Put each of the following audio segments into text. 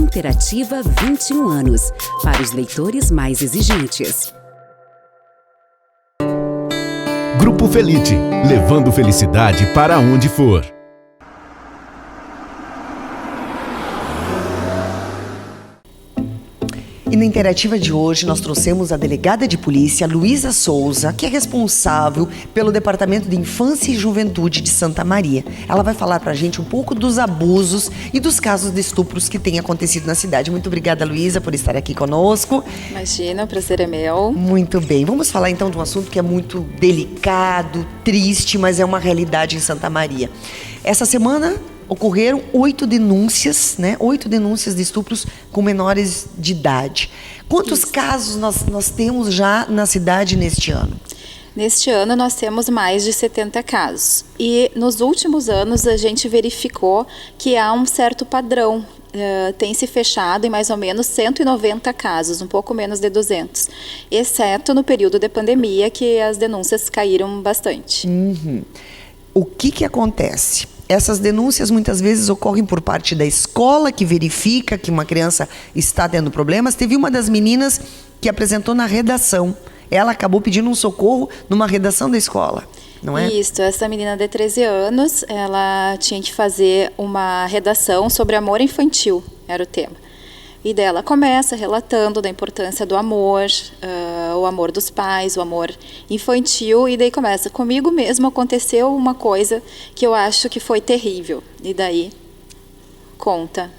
Interativa 21 anos, para os leitores mais exigentes. Grupo Felite, levando felicidade para onde for. E na Interativa de hoje nós trouxemos a delegada de polícia, Luísa Souza, que é responsável pelo Departamento de Infância e Juventude de Santa Maria. Ela vai falar pra gente um pouco dos abusos e dos casos de estupros que têm acontecido na cidade. Muito obrigada, Luísa, por estar aqui conosco. Imagina, o prazer é meu. Muito bem. Vamos falar então de um assunto que é muito delicado, triste, mas é uma realidade em Santa Maria. Essa semana ocorreram 8 denúncias, né? 8 denúncias de estupros com menores de idade. Quantos casos nós temos já na cidade neste ano? Neste ano nós temos mais de 70 casos. E nos últimos anos a gente verificou que há um certo padrão. Tem se fechado em mais ou menos 190 casos, um pouco menos de 200. Exceto no período de pandemia, que as denúncias caíram bastante. O que acontece? Essas denúncias muitas vezes ocorrem por parte da escola, que verifica que uma criança está tendo problemas. Teve uma das meninas que apresentou na redação. Ela acabou pedindo um socorro numa redação da escola, não é? Isso, essa menina de 13 anos, ela tinha que fazer uma redação sobre amor infantil, era o tema. E dela começa relatando da importância do amor, o amor dos pais, o amor infantil, e daí começa, comigo mesmo aconteceu uma coisa que eu acho que foi terrível. E daí conta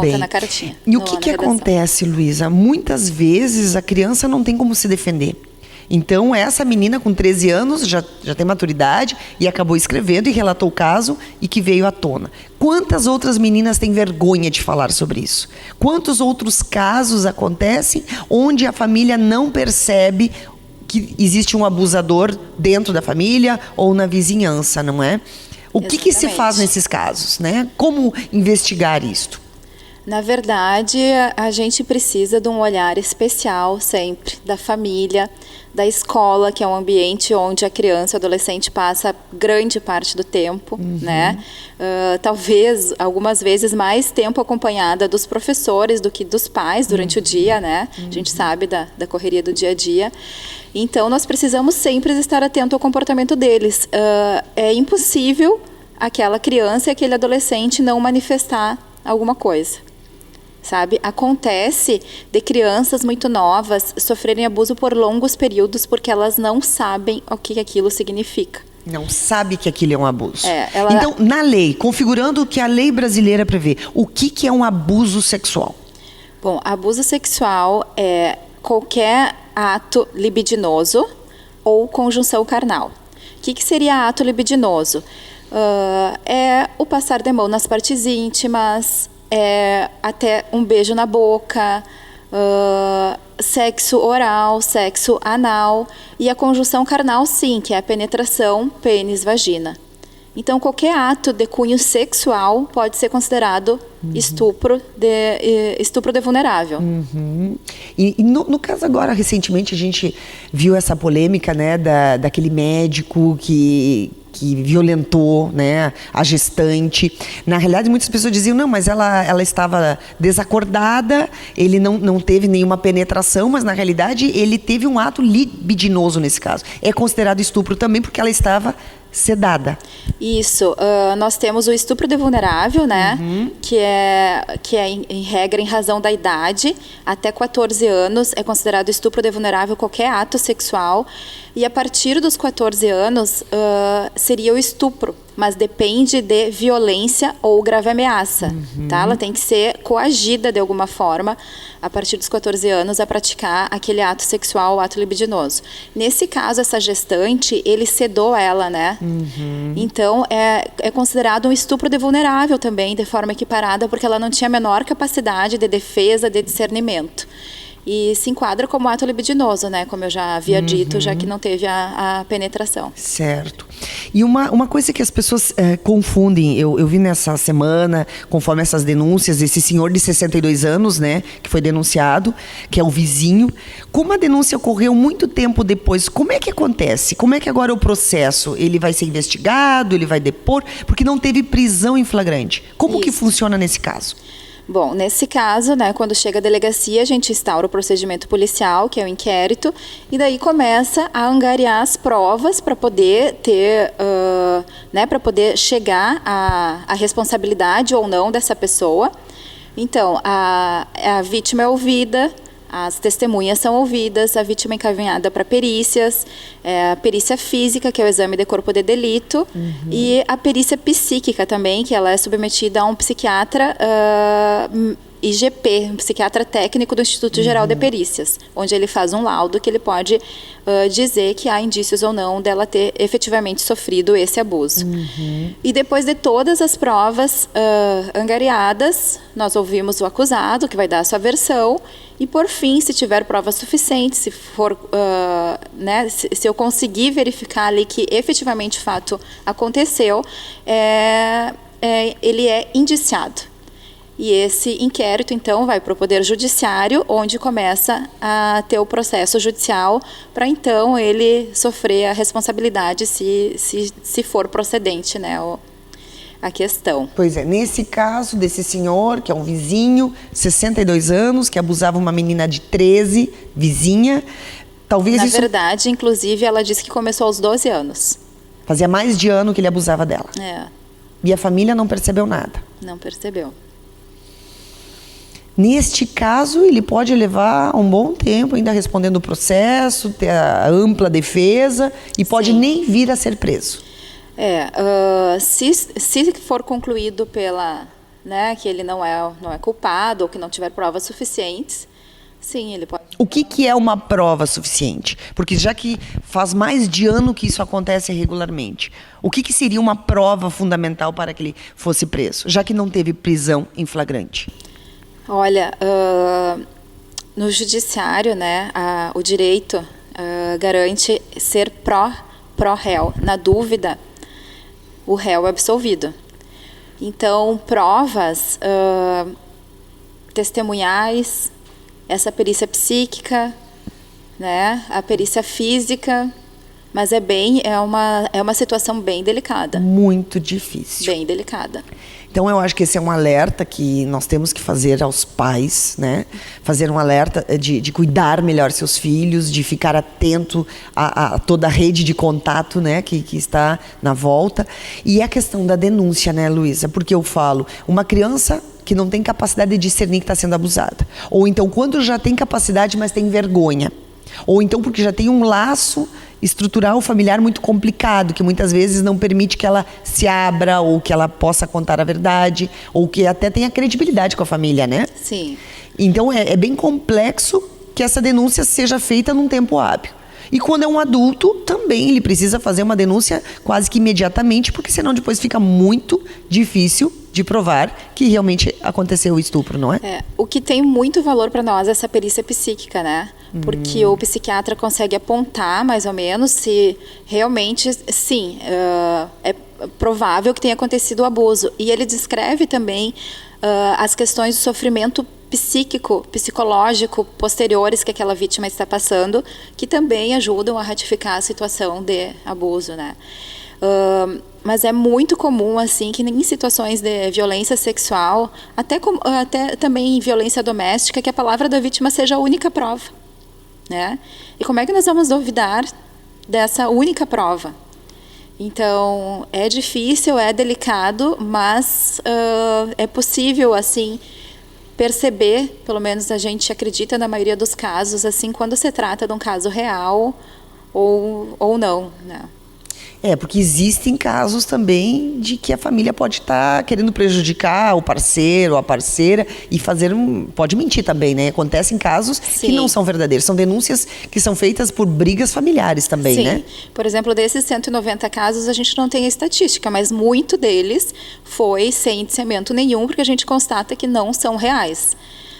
bem na cartinha. E o que acontece, Luísa? Muitas vezes a criança não tem como se defender. Então, essa menina com 13 anos já tem maturidade e acabou escrevendo e relatou o caso e que veio à tona. Quantas outras meninas têm vergonha de falar sobre isso? Quantos outros casos acontecem onde a família não percebe que existe um abusador dentro da família ou na vizinhança, não é? O que se faz nesses casos, né? Como investigar isto? Na verdade, a gente precisa de um olhar especial sempre da família, da escola, que é um ambiente onde a criança e o adolescente passa grande parte do tempo, né? Talvez, algumas vezes, mais tempo acompanhada dos professores do que dos pais durante o dia, né? A gente sabe da correria do dia a dia. Então, nós precisamos sempre estar atento ao comportamento deles. É impossível aquela criança e aquele adolescente não manifestar alguma coisa. Sabe? Acontece de crianças muito novas sofrerem abuso por longos períodos porque elas não sabem o que aquilo significa. Não sabe que aquilo é um abuso. Ela... Então, na lei, configurando o que a lei brasileira prevê, o que é um abuso sexual? Bom, abuso sexual é qualquer ato libidinoso ou conjunção carnal. O que seria ato libidinoso? É o passar de mão nas partes íntimas, até um beijo na boca, sexo oral, sexo anal, e a conjunção carnal, sim, que é a penetração pênis-vagina. Então, qualquer ato de cunho sexual pode ser considerado estupro de vulnerável. E no caso agora, recentemente, a gente viu essa polêmica, né, daquele médico que violentou, né, a gestante. Na realidade, muitas pessoas diziam, não, mas ela estava desacordada, ele não teve nenhuma penetração, mas na realidade ele teve um ato libidinoso nesse caso. É considerado estupro também porque ela estava sedada. Isso. Nós temos o estupro de vulnerável, né? Que é em regra, em razão da idade. Até 14 anos é considerado estupro de vulnerável qualquer ato sexual. E a partir dos 14 anos seria o estupro. Mas depende de violência ou grave ameaça. Tá? Ela tem que ser coagida de alguma forma a partir dos 14 anos a praticar aquele ato sexual, o ato libidinoso. Nesse caso, essa gestante, ele sedou ela, né? Então, é considerado um estupro de vulnerável também, de forma equiparada, porque ela não tinha a menor capacidade de defesa, de discernimento. E se enquadra como ato libidinoso, né? Como eu já havia dito, já que não teve a penetração. Certo. E uma coisa que as pessoas confundem, eu vi nessa semana, conforme essas denúncias, esse senhor de 62 anos, né? Que foi denunciado, que é o vizinho. Como a denúncia ocorreu muito tempo depois, como é que acontece? Como é que agora é o processo? Ele vai ser investigado? Ele vai depor? Porque não teve prisão em flagrante. Como que funciona nesse caso? Bom, nesse caso, né, quando chega a delegacia, a gente instaura o procedimento policial, que é o inquérito, e daí começa a angariar as provas para poder ter, né, para poder chegar à responsabilidade ou não dessa pessoa. Então, a vítima é ouvida, as testemunhas são ouvidas, a vítima é encaminhada para perícias, a perícia física, que é o exame de corpo de delito, e a perícia psíquica também, que ela é submetida a um psiquiatra IGP, um psiquiatra técnico do Instituto Geral de Perícias, onde ele faz um laudo que ele pode dizer que há indícios ou não dela ter efetivamente sofrido esse abuso. E depois de todas as provas angariadas, nós ouvimos o acusado, que vai dar a sua versão, e por fim, se tiver provas suficientes, se for, né, se eu conseguir verificar ali que efetivamente o fato aconteceu, ele é indiciado. E esse inquérito, então, vai para o Poder Judiciário, onde começa a ter o processo judicial para, então, ele sofrer a responsabilidade se for procedente, né, a questão. Pois é, nesse caso desse senhor, que é um vizinho, 62 anos, que abusava uma menina de 13, vizinha, talvez Na verdade, inclusive, ela disse que começou aos 12 anos. Fazia mais de ano que ele abusava dela. E a família não percebeu nada. Não percebeu. Neste caso, ele pode levar um bom tempo ainda respondendo o processo, ter a ampla defesa e pode nem vir a ser preso. Se for concluído né, que ele não é culpado ou que não tiver provas suficientes, sim, ele pode. O que é uma prova suficiente? Porque já que faz mais de ano que isso acontece regularmente, o que seria uma prova fundamental para que ele fosse preso, já que não teve prisão em flagrante? Olha, no judiciário, né, o direito garante ser pró-réu. Na dúvida, o réu é absolvido. Então, provas testemunhais, essa perícia psíquica, né, a perícia física, mas é uma situação bem delicada. Muito difícil. Bem delicada. Então, eu acho que esse é um alerta que nós temos que fazer aos pais, né? Fazer um alerta de cuidar melhor seus filhos, de ficar atento a toda a rede de contato, né? Que está na volta. E a questão da denúncia, né, Luísa? Porque eu falo, uma criança que não tem capacidade de discernir que está sendo abusada. Ou então, quando já tem capacidade, mas tem vergonha. Ou então, porque já tem um laço estrutural familiar muito complicado, que muitas vezes não permite que ela se abra, ou que ela possa contar a verdade, ou que até tenha credibilidade com a família, né? Sim. Então, é bem complexo que essa denúncia seja feita num tempo hábil. E quando é um adulto, também ele precisa fazer uma denúncia quase que imediatamente, porque senão depois fica muito difícil de provar que realmente aconteceu o estupro, não é? O que tem muito valor para nós é essa perícia psíquica, né? Porque o psiquiatra consegue apontar, mais ou menos, se realmente, sim, é provável que tenha acontecido o abuso. E ele descreve também as questões do sofrimento psicológico posteriores que aquela vítima está passando, que também ajudam a ratificar a situação de abuso, né? Mas é muito comum, assim, que em situações de violência sexual, até também em violência doméstica, que a palavra da vítima seja a única prova, né? E como é que nós vamos duvidar dessa única prova? Então, é difícil, é delicado, mas é possível, assim, perceber, pelo menos a gente acredita na maioria dos casos, assim, quando se trata de um caso real ou não, né? Porque existem casos também de que a família pode estar querendo prejudicar o parceiro ou a parceira e pode mentir também, né? Acontecem casos que não são verdadeiros, são denúncias que são feitas por brigas familiares também, né? Por exemplo, desses 190 casos a gente não tem a estatística, mas muito deles foi sem indiciamento nenhum, porque a gente constata que não são reais.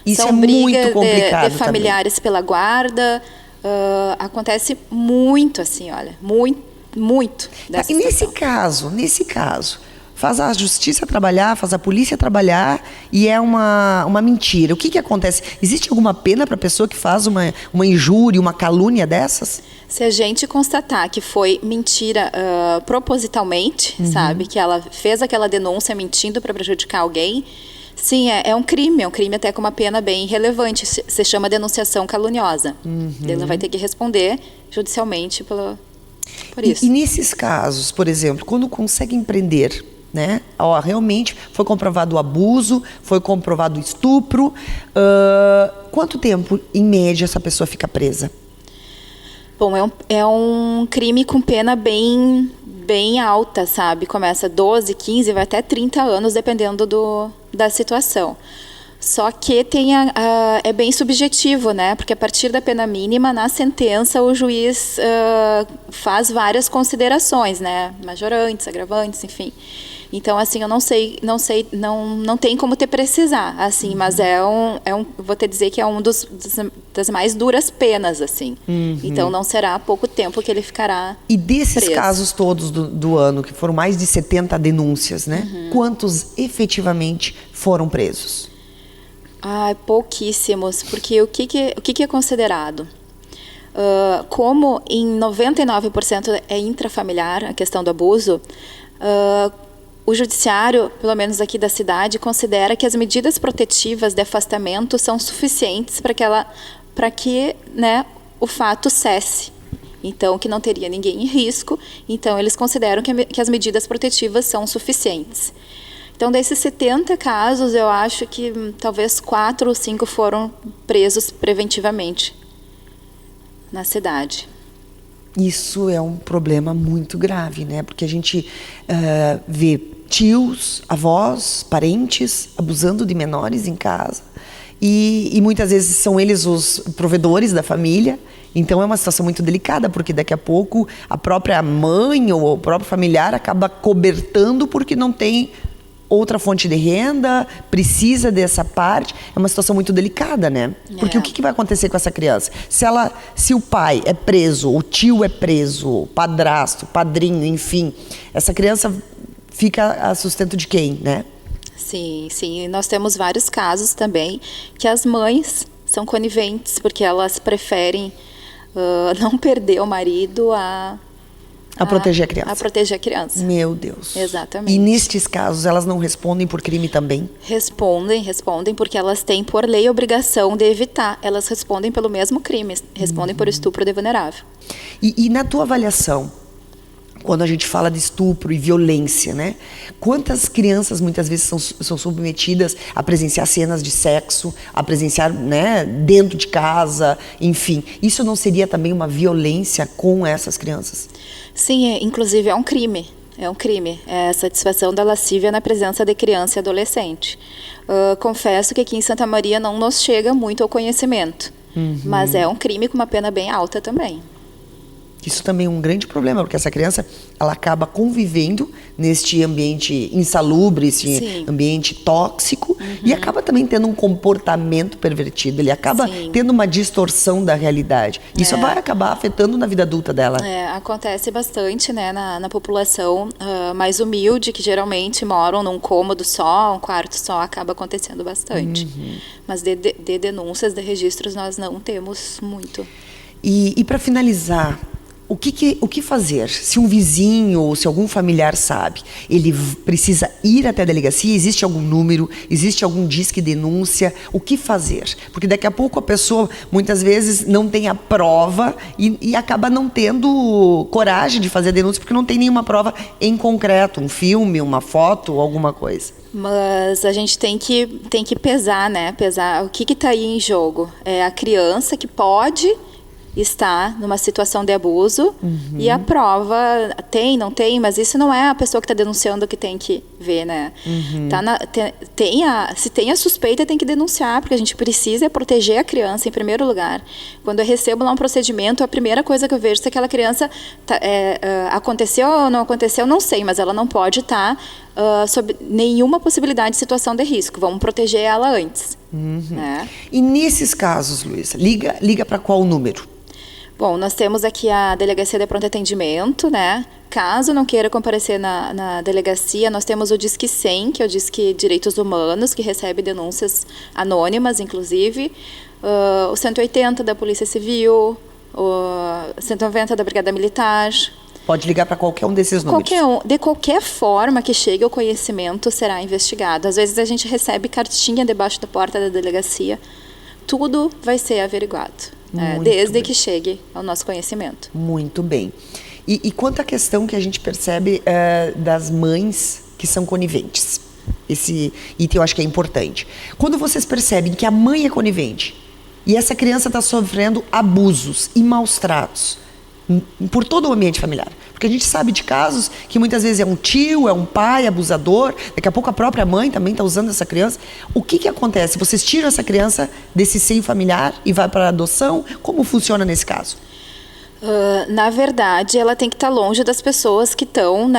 Isso são é muito complicado de familiares pela guarda, acontece muito assim, olha, muito dessa E nesse caso, faz a justiça trabalhar, faz a polícia trabalhar e é uma mentira. O que acontece? Existe alguma pena para a pessoa que faz uma injúria, uma calúnia dessas? Se a gente constatar que foi mentira propositalmente, sabe? Que ela fez aquela denúncia mentindo para prejudicar alguém, Sim, é um crime até com uma pena bem relevante. Se chama denunciação caluniosa. Ele vai ter que responder judicialmente por isso. E nesses casos, por exemplo, quando conseguem prender, né? Realmente foi comprovado o abuso, foi comprovado o estupro, quanto tempo, em média, essa pessoa fica presa? Bom, é um crime com pena bem alta, sabe? Começa 12, 15, vai até 30 anos, dependendo da situação. Só que é bem subjetivo, né? Porque a partir da pena mínima, na sentença, o juiz faz várias considerações, né? Majorantes, agravantes, enfim. Então, assim, eu não tem como te precisar, assim, mas vou te dizer que é das mais duras penas, assim. Então, não será pouco tempo que ele ficará E desses preso. casos todos do ano, que foram mais de 70 denúncias, né? Quantos efetivamente foram presos? Pouquíssimos, porque o que é considerado? Como em 99% é intrafamiliar a questão do abuso, o judiciário, pelo menos aqui da cidade, considera que as medidas protetivas de afastamento são suficientes para que, né, o fato cesse. Então, que não teria ninguém em risco. Então, eles consideram que as medidas protetivas são suficientes. Então, desses 70 casos, eu acho que talvez 4 ou 5 foram presos preventivamente na cidade. Isso é um problema muito grave, né? Porque a gente vê tios, avós, parentes abusando de menores em casa e muitas vezes são eles os provedores da família. Então é uma situação muito delicada, porque daqui a pouco a própria mãe ou o próprio familiar acaba cobertando porque não tem outra fonte de renda, precisa dessa parte. É uma situação muito delicada, né? Porque o que vai acontecer com essa criança? Se o pai é preso, o tio é preso, o padrasto, padrinho, enfim, essa criança fica a sustento de quem, né? Sim, sim. Nós temos vários casos também que as mães são coniventes, porque elas preferem não perder o marido a proteger a criança. A proteger a criança. Meu Deus. Exatamente. E nestes casos, elas não respondem por crime também? Respondem, porque elas têm, por lei, a obrigação de evitar. Elas respondem pelo mesmo crime, respondem por estupro de vulnerável. E na tua avaliação, quando a gente fala de estupro e violência, né? Quantas crianças muitas vezes são submetidas a presenciar cenas de sexo, a presenciar, né, dentro de casa, enfim. Isso não seria também uma violência com essas crianças? Sim, inclusive é um crime. É um crime. É a satisfação da lascívia na presença de criança e adolescente. Confesso que aqui em Santa Maria não nos chega muito ao conhecimento. Mas é um crime com uma pena bem alta também. Isso também é um grande problema, porque essa criança, ela acaba convivendo neste ambiente insalubre, esse ambiente tóxico, e acaba também tendo um comportamento pervertido, ele acaba tendo uma distorção da realidade. Isso vai acabar afetando na vida adulta dela. Acontece bastante, né, na população mais humilde, que geralmente moram num cômodo só, um quarto só, acaba acontecendo bastante. Mas de denúncias, de registros, nós não temos muito. E para finalizar, o que fazer? Se um vizinho ou se algum familiar sabe, ele precisa ir até a delegacia? Existe algum número? Existe algum disque denúncia? O que fazer? Porque daqui a pouco a pessoa, muitas vezes, não tem a prova e acaba não tendo coragem de fazer a denúncia porque não tem nenhuma prova em concreto, um filme, uma foto, alguma coisa. Mas a gente tem que pesar, né? Pesar o que está aí em jogo. É a criança que pode está numa situação de abuso e a prova não tem, mas isso não é a pessoa que está denunciando que tem que ver, né? Se tem a suspeita, tem que denunciar, porque a gente precisa proteger a criança em primeiro lugar. Quando eu recebo lá um procedimento, a primeira coisa que eu vejo é se aquela criança aconteceu ou não aconteceu, não sei, mas ela não pode estar sob nenhuma possibilidade de situação de risco. Vamos proteger ela antes. Né? E nesses casos, Luísa, liga para qual número? Bom, nós temos aqui a Delegacia de Pronto Atendimento, né? Caso não queira comparecer na delegacia, nós temos o Disque 100, que é o Disque Direitos Humanos, que recebe denúncias anônimas, inclusive. O 180 da Polícia Civil, o 190 da Brigada Militar. Pode ligar para qualquer um desses números. De qualquer forma que chegue o conhecimento, será investigado. Às vezes a gente recebe cartinha debaixo da porta da delegacia. Tudo vai ser averiguado, desde que chegue ao nosso conhecimento. Muito bem. E quanto à questão que a gente percebe das mães que são coniventes? Esse item eu acho que é importante. Quando vocês percebem que a mãe é conivente e essa criança está sofrendo abusos e maus tratos por todo o ambiente familiar. Porque a gente sabe de casos que muitas vezes é um tio, é um pai abusador, daqui a pouco a própria mãe também está usando essa criança. O que acontece? Vocês tiram essa criança desse seio familiar e vai para a adoção? Como funciona nesse caso? Na verdade, ela tem que estar longe das pessoas que estão,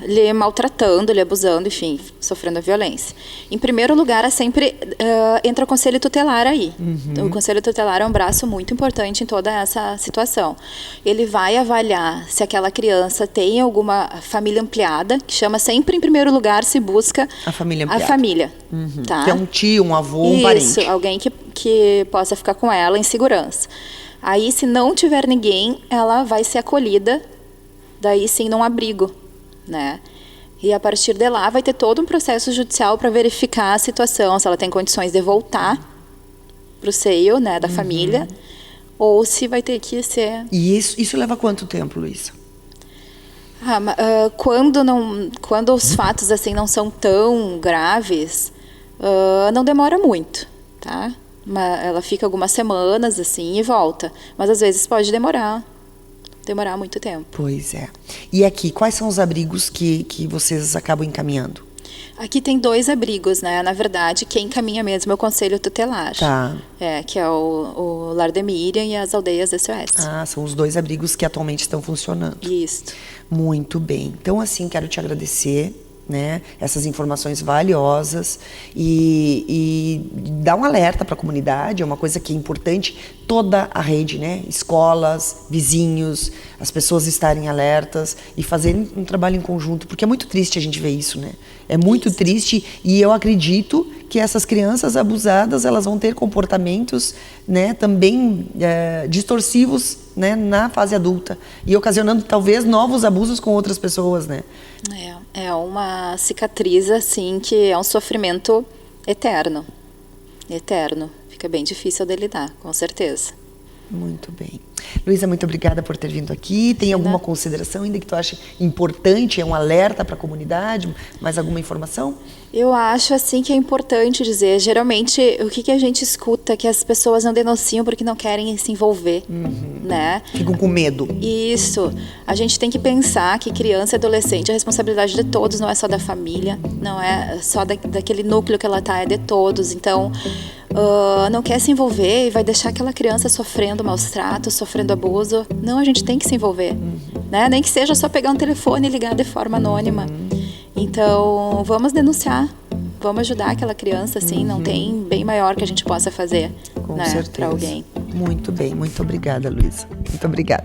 lhe maltratando, lhe abusando, enfim, sofrendo a violência. Em primeiro lugar, sempre entra o Conselho Tutelar aí. O Conselho Tutelar é um braço muito importante em toda essa situação. Ele vai avaliar se aquela criança tem alguma família ampliada, que chama sempre, em primeiro lugar, se busca a família ampliada. A família, tá? Que é um tio, um avô, um parente. Isso, alguém que possa ficar com ela em segurança. Aí, se não tiver ninguém, ela vai ser acolhida, daí sim, num abrigo, né? E a partir de lá vai ter todo um processo judicial para verificar a situação, se ela tem condições de voltar para o seio, né, da família, ou se vai ter que ser... E isso leva quanto tempo, Luísa? Quando os fatos assim não são tão graves, não demora muito, tá? Ela fica algumas semanas assim e volta. Mas às vezes pode demorar muito tempo. Pois é. E aqui, quais são os abrigos que vocês acabam encaminhando? Aqui tem 2 abrigos, né? Na verdade, quem encaminha mesmo é o Conselho Tutelar. Tá. Que é o Lar de Miriam e as Aldeias SOS. São os 2 abrigos que atualmente estão funcionando. Isso. Muito bem. Então, assim, quero te agradecer, né, essas informações valiosas e dar um alerta para a comunidade, é uma coisa que é importante, toda a rede, né, escolas, vizinhos, as pessoas estarem alertas e fazerem um trabalho em conjunto, porque é muito triste a gente ver isso, né? É muito triste e eu acredito que essas crianças abusadas, elas vão ter comportamentos, né, também distorsivos, né, na fase adulta e ocasionando talvez novos abusos com outras pessoas, né? É uma cicatriz assim que é um sofrimento eterno. Fica bem difícil de lidar, com certeza. Muito bem. Luísa, muito obrigada por ter vindo aqui. Tem alguma consideração ainda que tu acha importante? É um alerta para a comunidade? Mais alguma informação? Eu acho assim que é importante dizer, geralmente o que a gente escuta que as pessoas não denunciam porque não querem se envolver, né? Ficam com medo. Isso. A gente tem que pensar que criança e adolescente, a responsabilidade de todos, não é só da família, não é só daquele núcleo que ela tá, é de todos. Então, não quer se envolver e vai deixar aquela criança sofrendo maus tratos, sofrendo abuso. Não, a gente tem que se envolver, né? Nem que seja só pegar um telefone e ligar de forma anônima. Então, vamos denunciar, vamos ajudar aquela criança, assim, não tem bem maior que a gente possa fazer, Com né, certeza. para alguém. Muito bem, muito obrigada, Luísa. Muito obrigada.